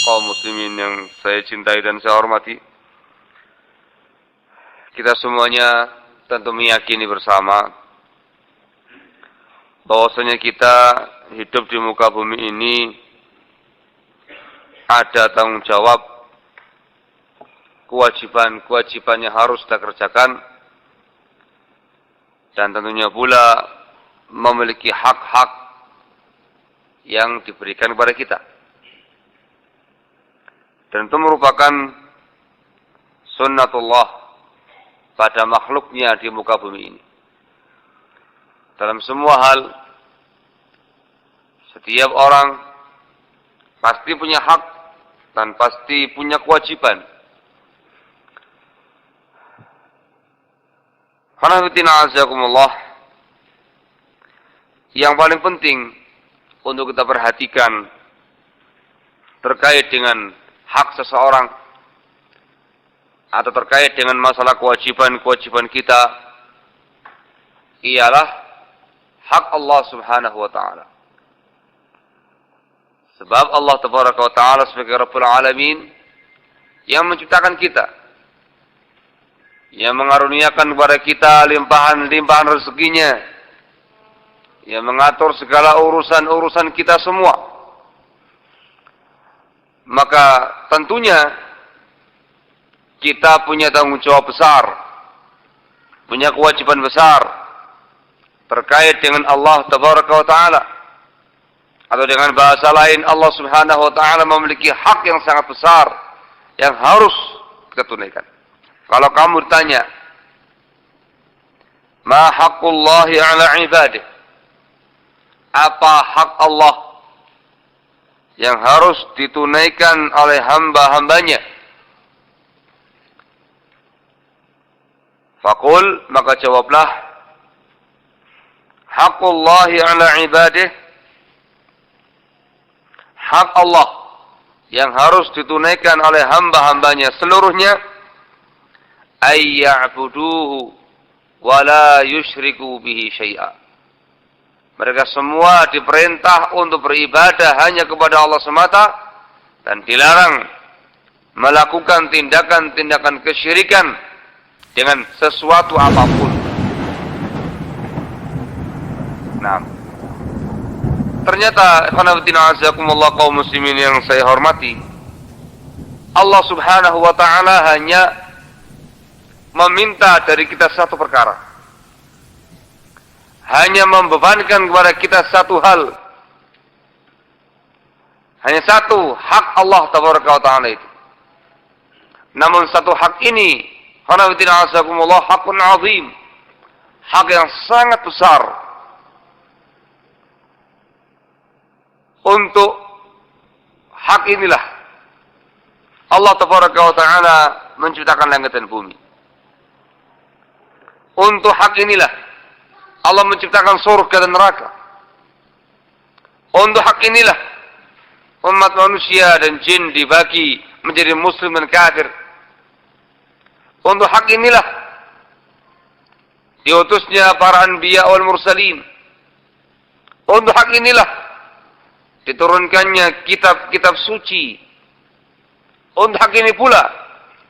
kaum muslimin yang saya cintai dan saya hormati. Kita semuanya tentu meyakini bersama bahwasanya kita hidup di muka bumi ini ada tanggung jawab, kewajiban yang harus kita kerjakan, dan tentunya pula memiliki hak-hak yang diberikan kepada kita. Dan itu merupakan sunnatullah pada makhluknya di muka bumi ini. Dalam semua hal, setiap orang pasti punya hak dan pasti punya kewajiban. Hanafitina azakumullah, yang paling penting untuk kita perhatikan terkait dengan hak seseorang atau terkait dengan masalah kewajiban kita ialah hak Allah Subhanahu wa taala. Sebab Allah Tabaraka wa taala sebagai Rabbul Alamin yang menciptakan kita, yang mengaruniakan kepada kita limpahan-limpahan rezekinya, yang mengatur segala urusan-urusan kita semua. Maka tentunya kita punya tanggung jawab besar, punya kewajiban besar terkait dengan Allah Tabaraka wa taala. Atau dengan bahasa lain, Allah Subhanahu wa taala memiliki hak yang sangat besar yang harus kita tunaikan. Kalau kamu ditanya, ma haqqullahi ala ibadih, apa hak Allah yang harus ditunaikan oleh hamba-hambanya? Faqul, maka jawablah, haqqullahi ala ibadih, hak Allah yang harus ditunaikan oleh hamba-hambanya seluruhnya, ayya'buduhu wa la yusyriku bihi syai'a. Mereka semua diperintah untuk beribadah hanya kepada Allah semata dan dilarang melakukan tindakan-tindakan kesyirikan dengan sesuatu apapun. Nah, ternyata ikhwanatina azakumullah kaum muslimin yang saya hormati, Allah Subhanahu wa taala hanya meminta dari kita satu perkara. Hanya membebankan kepada kita satu hal. Hanya satu hak Allah Tabaraka wa taala itu. Namun satu hak ini, hanafitina azakumullah, hakun azim, hak yang sangat besar. Untuk hak inilah Allah Tabaraka wa taala menciptakan langit dan bumi. Untuk hak inilah Allah menciptakan surga dan neraka. Untuk hak inilah umat manusia dan jin dibagi menjadi muslim dan kafir. Untuk hak inilah diutusnya para anbiya wal mursalin. Untuk hak inilah diturunkannya kitab-kitab suci. Untuk hak ini pula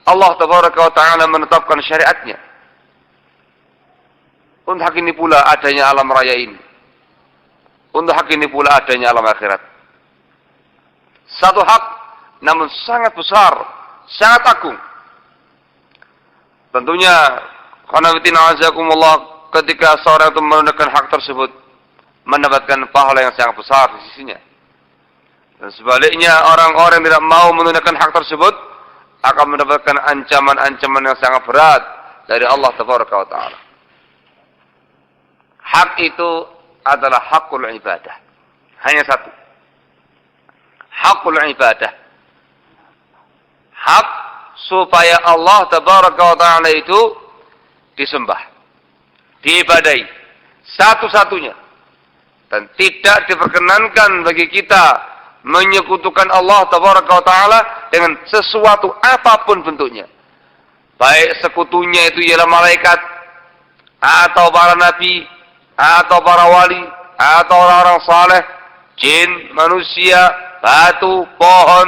Allah Tabaraka wa taala menetapkan syariatnya. Untuk hak ini pula adanya alam raya ini. Untuk hak ini pula adanya alam akhirat. Satu hak, namun sangat besar, sangat agung. Tentunya, khanafitina azakumullah, ketika seorang itu menunaikan hak tersebut, mendapatkan pahala yang sangat besar di sisinya. Dan sebaliknya, orang-orang yang tidak mau menunaikan hak tersebut, akan mendapatkan ancaman-ancaman yang sangat berat dari Allah Tabaraka wa taala. Hak itu adalah hakul ibadah. Hanya satu. Hakul ibadah. Hak supaya Allah Tabaraka wa taala itu disembah, diibadahi satu-satunya, dan tidak diperkenankan bagi kita menyekutukan Allah Tabaraka wa taala dengan sesuatu apapun bentuknya. Baik sekutunya itu ialah malaikat, atau para nabi, atau para wali, atau orang-orang saleh, jin, manusia, batu, pohon,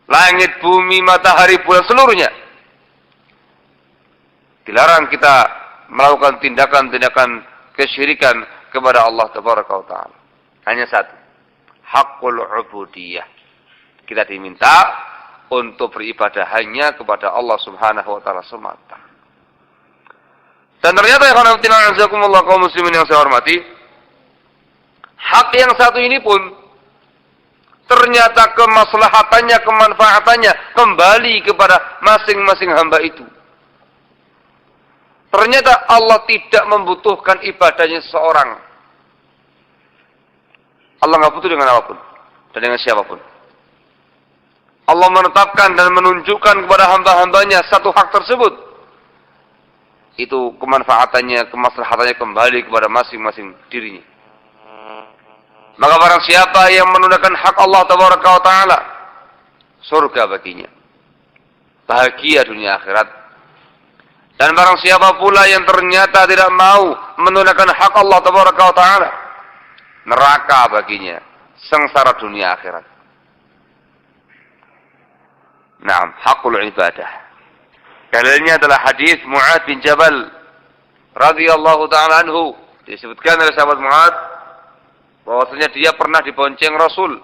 langit, bumi, matahari, bulan, seluruhnya. Dilarang kita melakukan tindakan-tindakan kesyirikan kepada Allah Tabaraka wa Ta'ala. Hanya satu, haqqul ubudiyah. Kita diminta untuk beribadah hanya kepada Allah Subhanahu wa Ta'ala semata. Dan ternyata ya kaum muslimin yang saya hormati, hak yang satu ini pun ternyata kemaslahatannya, kemanfaatannya kembali kepada masing-masing hamba itu. Ternyata Allah tidak membutuhkan ibadahnya seseorang. Allah nggak butuh dengan apapun dan dengan siapapun. Allah menetapkan dan menunjukkan kepada hamba-hambanya satu hak tersebut. Itu kemanfaatannya, kemaslahatannya kembali kepada masing-masing dirinya. Maka barang siapa yang menunaikan hak Allah Tabaraka wa Ta'ala, surga baginya, bahagia dunia akhirat. Dan barang siapa pula yang ternyata tidak mau menunaikan hak Allah Tabaraka wa Ta'ala, neraka baginya, sengsara dunia akhirat. Naam, hakul ibadah. Dalilnya adalah hadis Mu'ad bin Jabal radhiyallahu ta'ala anhu. Disebutkan oleh sahabat Mu'ad bahwasanya dia pernah dibonceng Rasul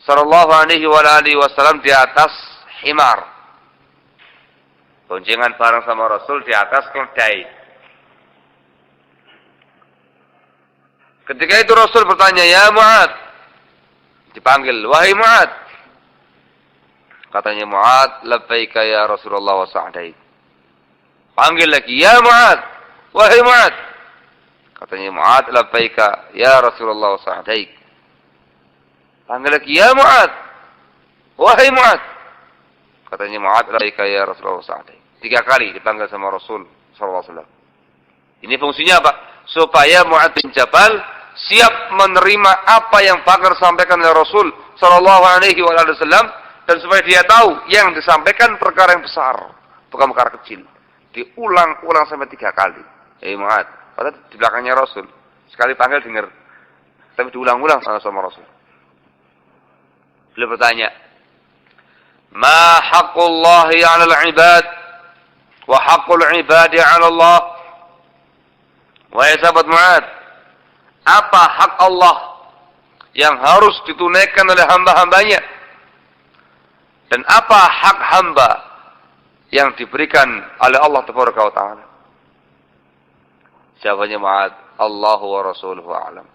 sallallahu alaihi wasallam di atas himar. Boncengan bareng sama Rasul di atas keledai. Ketika itu Rasul bertanya, "Ya Mu'ad." Dipanggil, "Wahai Mu'ad." Katanya Mu'ad, "Labbaika ya Rasulullah wa sa'daik." Panggil lagi, "Ya Mu'ad." "Wahai Mu'ad." Katanya Mu'ad, "Labbaika ya Rasulullah wa sa'daik." Panggil lagi, "Ya Mu'ad." "Wahai Mu'ad." Katanya Mu'ad, "Labbaika ya Rasulullah wa sa'daik." 3 kali dipanggil sama Rasul sallallahu alaihi wasallam. Ini fungsinya apa? Supaya Mu'ad bin Jabal siap menerima apa yang bakal disampaikan oleh Rasul sallallahu alaihi wasallam. Dan supaya dia tahu yang disampaikan perkara yang besar, bukan perkara kecil. Diulang-ulang sampai 3 kali. Mu'ad, padahal di belakangnya Rasul. Sekali panggil dengar, tapi diulang-ulang sama Rasul. Beliau bertanya, "Ma haqqullahi 'alal 'ibad wa haqqul 'ibadi 'ala Allah?" Wahai sahabat Mu'ad, apa hak Allah yang harus ditunaikan oleh hamba-hambanya? Dan apa hak hamba yang diberikan oleh Allah Tabaraka wa Ta'ala? Jawabannya Mu'ad, "Allahu wa rasuluhu a'lam."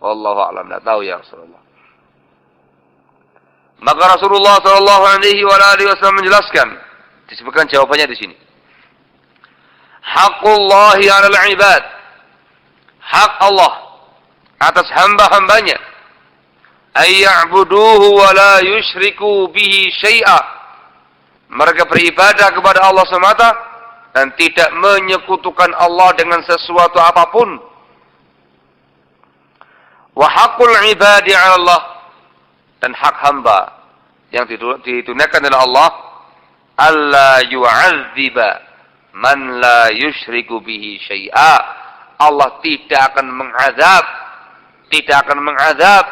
Wallahu a'lam, tidak tahu ya Rasulullah. Maka Rasulullah sallallahu alaihi wasallam menjelaskan, disebutkan jawabannya di sini. Haqqullahi 'alal 'ibad. Hak Allah atas hamba-hambanya, ayya'buduhu wa la yusyriku bihi syai'a. Mereka beribadah kepada Allah semata dan tidak menyekutukan Allah dengan sesuatu apapun. Wa haqqul ibadi 'ala Allah, dan hak hamba yang ditunaikan oleh Allah, alla yu'adziba man la yusyriku bihi syai'a. Allah tidak akan mengazab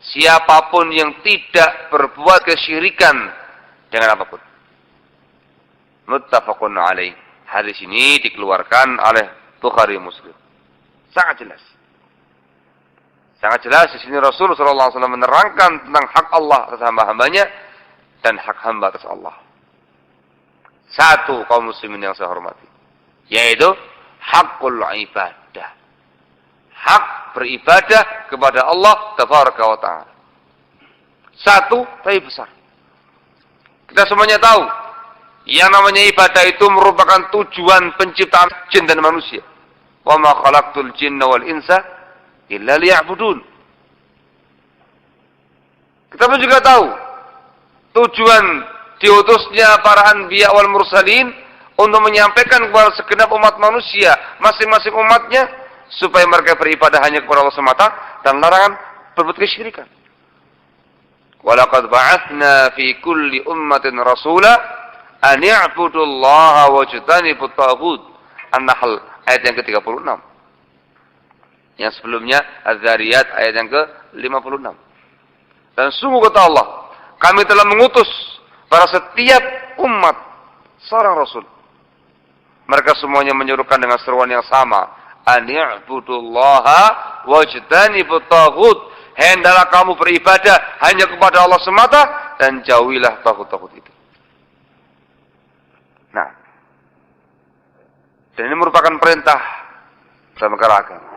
siapapun yang tidak berbuat kesyirikan dengan apapun. Muttafaqun alaih. Hadis ini dikeluarkan oleh Bukhari Muslim. Sangat jelas. Sangat jelas di sini Rasul sallallahu alaihi wasallam menerangkan tentang hak Allah atas hamba-hambanya dan hak hamba atas Allah. Satu kaum muslimin yang saya hormati, yaitu hakul ibadah. Hak beribadah kepada Allah Tabaraka wa Ta'ala. Satu, tapi besar. Kita semuanya tahu, yang namanya ibadah itu merupakan tujuan penciptaan jin dan manusia. Wa ma khalaqtul jinna wal insa illa liya'budun. Kita pun juga tahu, tujuan diutusnya para anbiya wal mursalin untuk menyampaikan kepada segenap umat manusia, masing-masing umatnya, supaya mereka beribadah hanya kepada Allah semata dan larangan berbuat kesyirikan. Walaqad ba'atsna fi kulli ummatin rasula an i'budullaha wajtanibut taghut. An-Nahl ayat yang ke-36. Yang sebelumnya Az-Zariyat ayat yang ke-56. Dan sungguh kata Allah, kami telah mengutus Para setiap umat seorang Rasul. Mereka semuanya menyuruhkan dengan seruan yang sama. Ani'budullaha wajtanibut taghut. Hendaklah kamu beribadah hanya kepada Allah semata dan jauhilah taghut-taghut itu. Nah, dan ini merupakan perintah dalam agama.